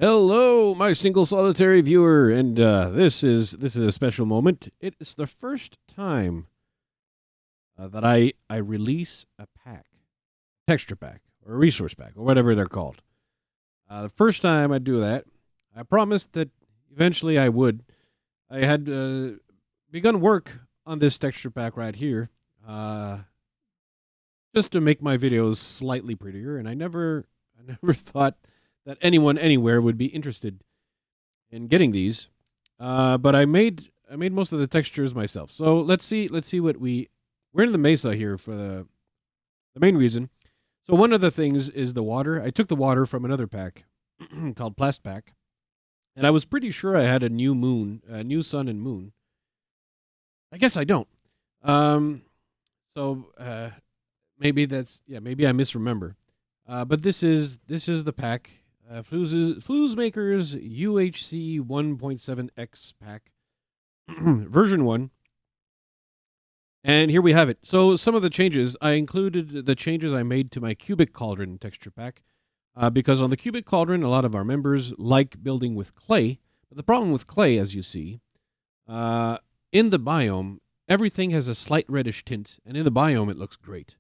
Hello, my single solitary viewer, and this is a special moment. It is the first time that I release a pack, texture pack, or a resource pack, or whatever they're called. The first time I do that, I promised that eventually I would. I had begun work on this texture pack right here, uh, just to make my videos slightly prettier, and I never thought that anyone anywhere would be interested in getting these. But I made most of the textures myself. So let's see what we're in the mesa here for the main reason. So one of the things is the water. I took the water from another pack called Plast Pack, and I was pretty sure I had a new moon, a new sun and moon. I guess I don't. Um, so maybe maybe I misremember. But this is the pack. Flouzemaker's UHC1.7x pack, version 1. And here we have it. So some of the changes, I included the changes I made to my cubic cauldron texture pack, because on the cubic cauldron, a lot of our members like building with clay. But the problem with clay, as you see, in the biome, everything has a slight reddish tint, and in the biome, it looks great.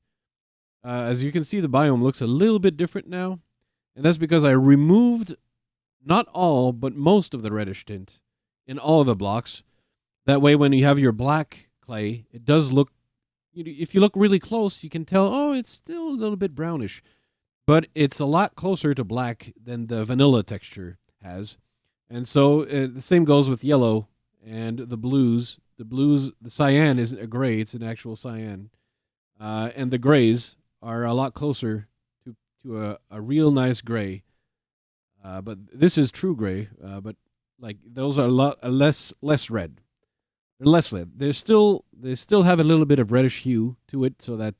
As you can see, the biome looks a little bit different now. And that's because I removed not all, but most of the reddish tint in all of the blocks. That way, when you have your black clay, it does look, if you look really close, you can tell, oh, it's still a little bit brownish. But it's a lot closer to black than the vanilla texture has. And so the same goes with yellow and the blues. The cyan isn't a gray, it's an actual cyan. And the grays are a lot closer to a real nice gray. But this is true gray. But like those are a lot less red. They're less red. They still have a little bit of reddish hue to it, so that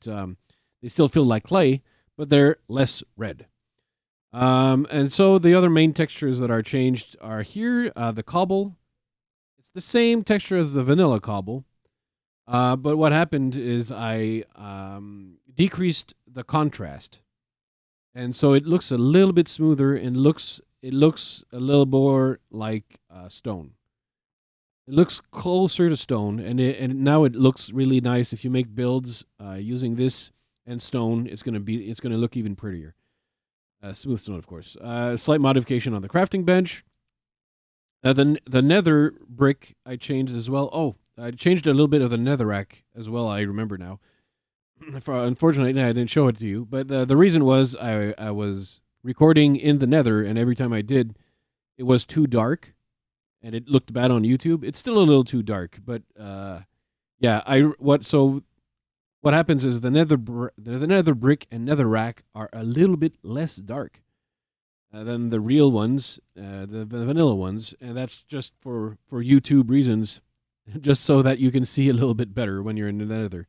they still feel like clay, but they're less red. And so the other main textures that are changed are here. The cobble, it's the same texture as the vanilla cobble. But what happened is I decreased the contrast, and so it looks a little bit smoother and it looks a little more like stone. It looks closer to stone, and now it looks really nice. If you make builds using this and stone, it's gonna look even prettier. Smooth stone, of course. Slight modification on the crafting bench. The nether brick I changed as well. Oh, I changed a little bit of the netherrack as well. I remember now. Unfortunately, I didn't show it to you. But the reason was I was recording in the nether, and every time I did, it was too dark, and it looked bad on YouTube. It's still a little too dark, but yeah. What happens is the nether brick and netherrack are a little bit less dark than the real ones, the vanilla ones, and that's just for YouTube reasons, just so that you can see a little bit better when you're in the nether.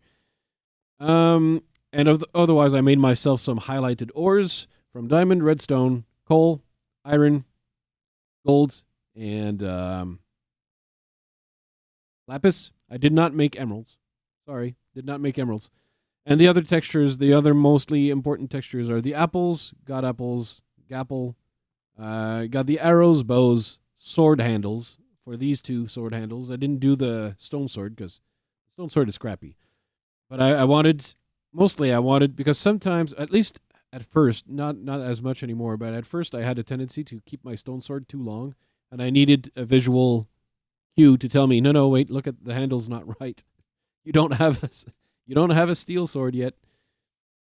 Otherwise, I made myself some highlighted ores from diamond, redstone, coal, iron, gold, and lapis. I did not make emeralds. Sorry, did not make emeralds. And the other textures, the other mostly important textures are the apples, got apples, gapple, got the arrows, bows, sword handles. For these two sword handles, I didn't do the stone sword because stone sword is crappy. But I wanted, mostly I wanted, because sometimes, at least at first, not as much anymore, but at first I had a tendency to keep my stone sword too long, and I needed a visual cue to tell me, no, wait, look at the handle's not right. You don't have a steel sword yet,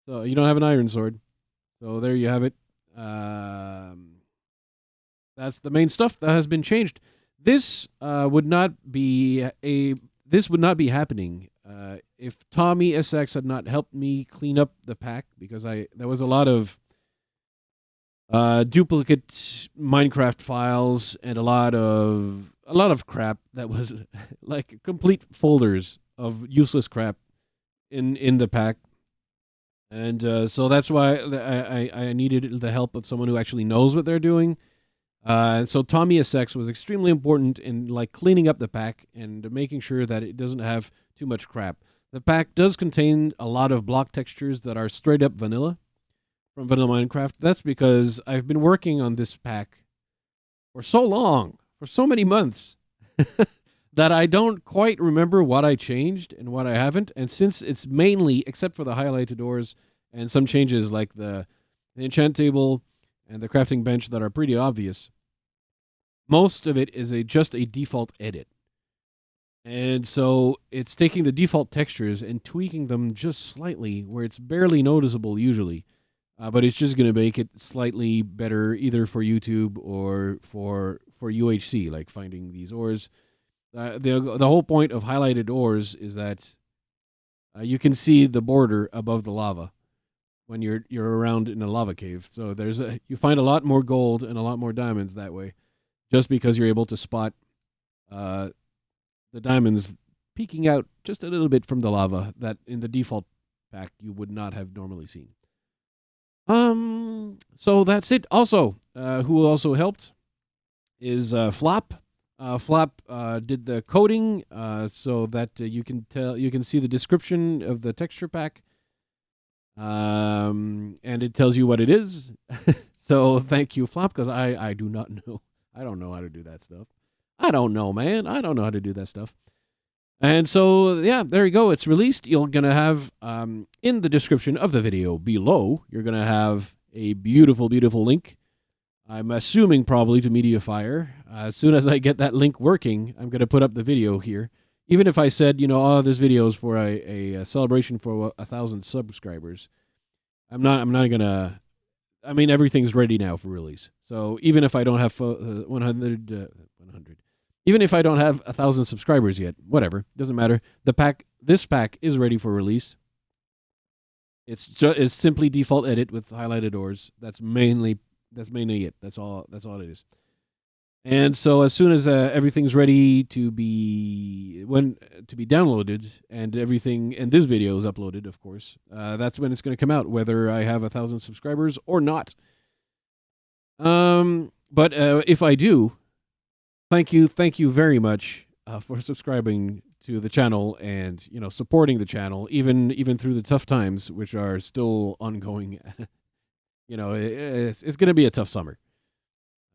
so you don't have an iron sword. So there you have it. That's the main stuff that has been changed. This would not be happening if Tommy SX had not helped me clean up the pack, because there was a lot of duplicate Minecraft files and a lot of crap that was like complete folders of useless crap in the pack. And so that's why I needed the help of someone who actually knows what they're doing. And so Tommy SX was extremely important in like cleaning up the pack and making sure that it doesn't have too much crap. The pack does contain a lot of block textures that are straight up vanilla from Vanilla Minecraft. That's because I've been working on this pack for so long, for so many months, that I don't quite remember what I changed and what I haven't. And since it's mainly, except for the highlighted doors and some changes like the enchant table and the crafting bench that are pretty obvious, most of it is just a default edit. And so it's taking the default textures and tweaking them just slightly where it's barely noticeable usually. But it's just going to make it slightly better either for YouTube or for UHC, like finding these ores. The whole point of highlighted ores is that you can see the border above the lava when you're around in a lava cave. So you find a lot more gold and a lot more diamonds that way, just because you're able to spot the diamonds peeking out just a little bit from the lava that in the default pack you would not have normally seen. So that's it. Also, who also helped is Flop. Flop did the coding so that you can see the description of the texture pack, and it tells you what it is. So thank you, Flop, because I do not know. I don't know how to do that stuff. I don't know, man. I don't know how to do that stuff. And so, yeah, there you go. It's released. You're going to have, in the description of the video below, you're going to have a beautiful, beautiful link. I'm assuming probably to Mediafire. As soon as I get that link working, I'm going to put up the video here. Even if I said, this video is for a celebration for 1,000 subscribers, I'm not going to... I mean, everything's ready now for release. So even if I don't have 100... Even if I don't have 1,000 subscribers yet, whatever, doesn't matter. This pack is ready for release. It's simply default edit with highlighted ores. That's mainly it. That's all it is. And so as soon as everything's ready to be downloaded and everything, and this video is uploaded, of course, that's when it's going to come out, whether I have 1,000 subscribers or not. But if I do. Thank you very much for subscribing to the channel and supporting the channel even through the tough times, which are still ongoing. It's going to be a tough summer.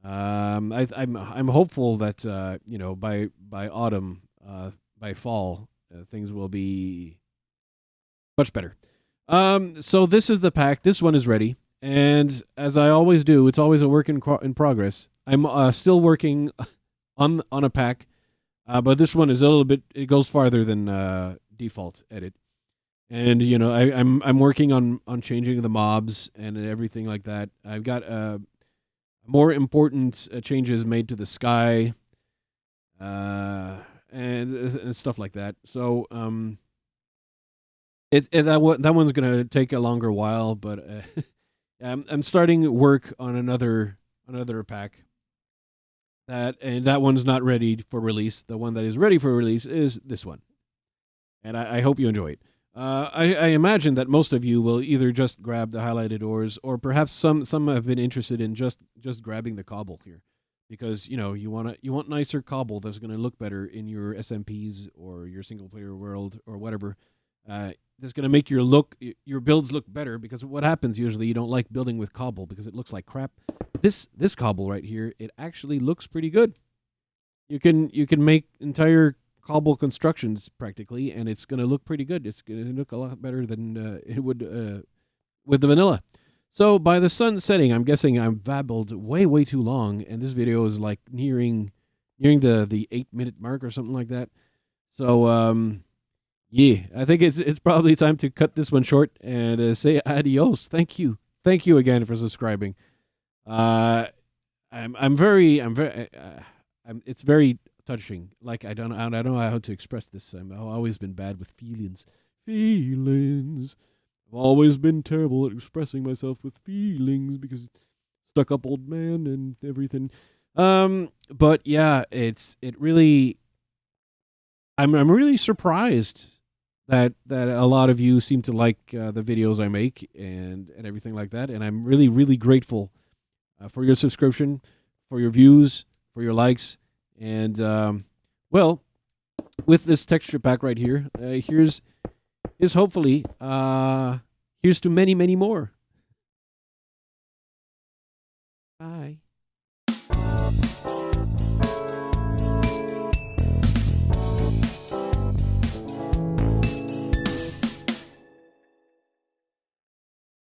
I'm hopeful that by autumn, by fall, things will be much better. So this is the pack. This one is ready, and as I always do, it's always a work in progress. I'm still working on a pack, but this one is a little bit. It goes farther than default edit, and I'm working on changing the mobs and everything like that. I've got more important changes made to the sky, and stuff like that. So that one's gonna take a longer while, but I'm starting work on another pack. That one's not ready for release. The one that is ready for release is this one. And I hope you enjoy it. I imagine that most of you will either just grab the highlighted ores, or perhaps some have been interested in just grabbing the cobble here. Because, you want nicer cobble that's going to look better in your SMPs or your single player world or whatever. That's going to make your builds look better, because what happens usually, you don't like building with cobble because it looks like crap. This cobble right here, it actually looks pretty good. You can make entire cobble constructions practically, and it's going to look pretty good. It's going to look a lot better than it would with the vanilla. So by the sun setting, I'm guessing I've babbled way too long, and this video is like nearing the 8-minute mark or something like that. So yeah, I think it's probably time to cut this one short and say adios. Thank you again for subscribing. It's very touching. Like I don't know how to express this. I've always been bad with feelings. I've always been terrible at expressing myself with feelings because stuck up old man and everything. But yeah, I'm really surprised that a lot of you seem to like the videos I make and everything like that, and I'm really grateful for your subscription, for your views, for your likes, and well, with this texture pack right here, here's hopefully here's to many more.